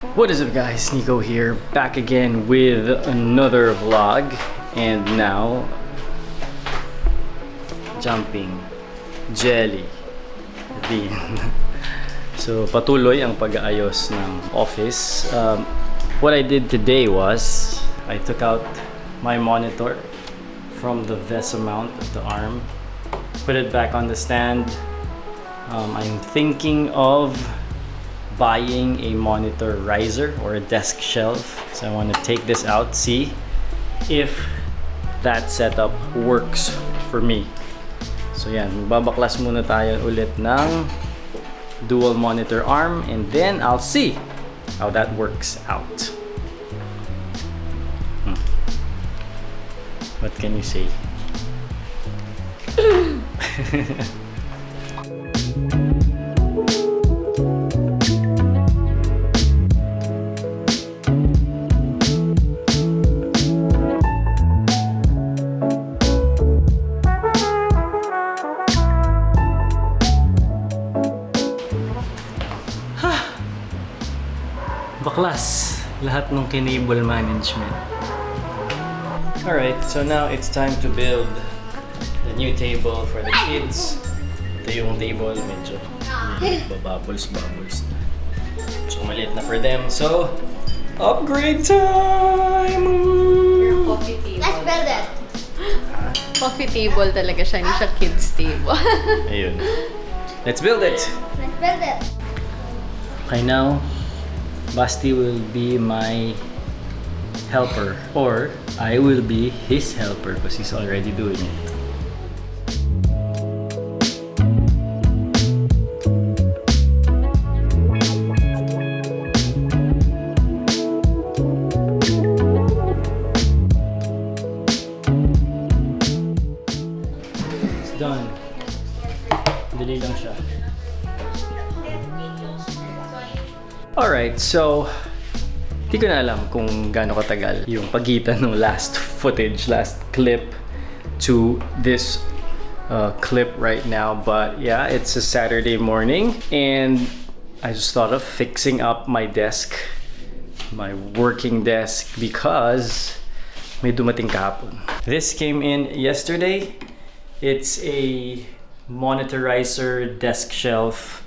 What is up guys, Nico here, back again with another vlog. And now, jumping, jelly, din. So patuloy ang pag-aayos ng office. What I did today was, I took out my monitor from the vest mount of the arm, put it back on the stand. I'm thinking of buying a monitor riser or a desk shelf. So I want to take this out, see if that setup works for me. So yan, magbabaklas muna tayo ulit ng dual monitor arm, and then I'll see how that works out. What can you say? Baklas lahat ng cable management. Alright, so now it's time to build the new table for the kids. Ito yung table, medyo bubbles na. So maliit na for them. So, upgrade time! Your coffee table. Let's build it. Coffee table talaga siya, hindi siya kids table. Ayun. Let's build it! Let's build it. Okay, now Basti will be my helper, or I will be his helper because he's already doing it. It's done. Dali lang siya. Alright, so di ko na alam kung gaano katagal yung pagitan ng last clip to this clip right now. But yeah, it's a Saturday morning and I just thought of fixing up my desk, my working desk, because may dumating kahapon. This came in yesterday. It's a monitorizer, desk shelf,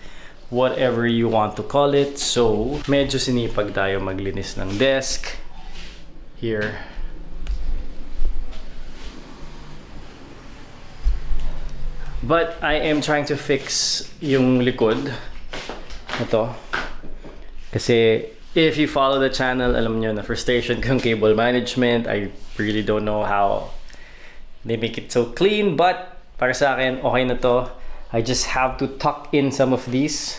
whatever you want to call it. So, medyo sinipag tayo maglinis ng desk. Here. But I am trying to fix yung likod. Ito. Kasi, if you follow the channel, alam nyo na frustration kong cable management. I really don't know how they make it so clean. But, para sa akin, okay na to. I just have to tuck in some of these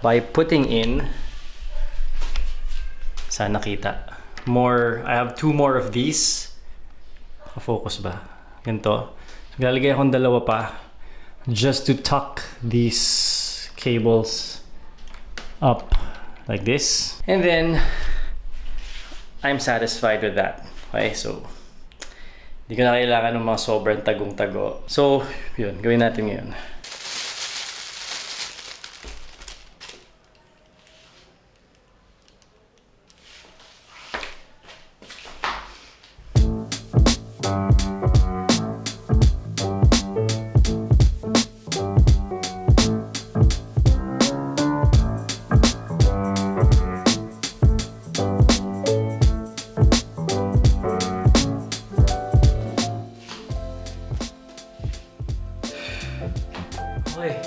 by putting in, sana kita, more. I have two more of these. Focus ba? Ganito. Lalagay akong dalawa pa just to tuck these cables up like this. And then, I'm satisfied with that. Okay, so hindi ko na kailangan ng mga sobrang tagong-tago. So, yun, gawin natin ngayon. Okay.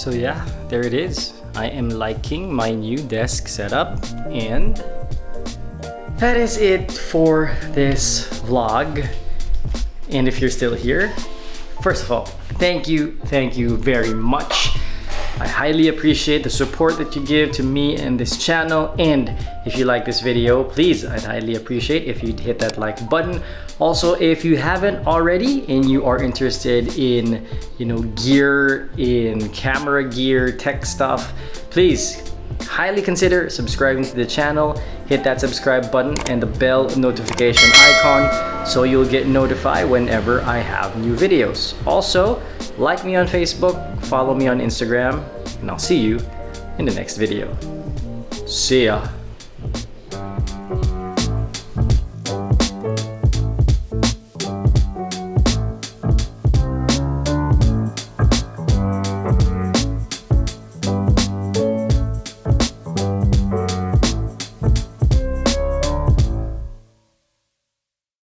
So yeah, there it is. I am liking my new desk setup, and that is it for this vlog. And if you're still here, first of all, thank you very much. I highly appreciate the support that you give to me and this channel. And if you like this video, please, I'd highly appreciate if you'd hit that like button. Also, if you haven't already and you are interested in, gear, in camera gear, tech stuff, please highly consider subscribing to the channel. Hit that subscribe button and the bell notification icon so you'll get notified whenever I have new videos. Also, like me on Facebook, follow me on Instagram, and I'll see you in the next video. See ya!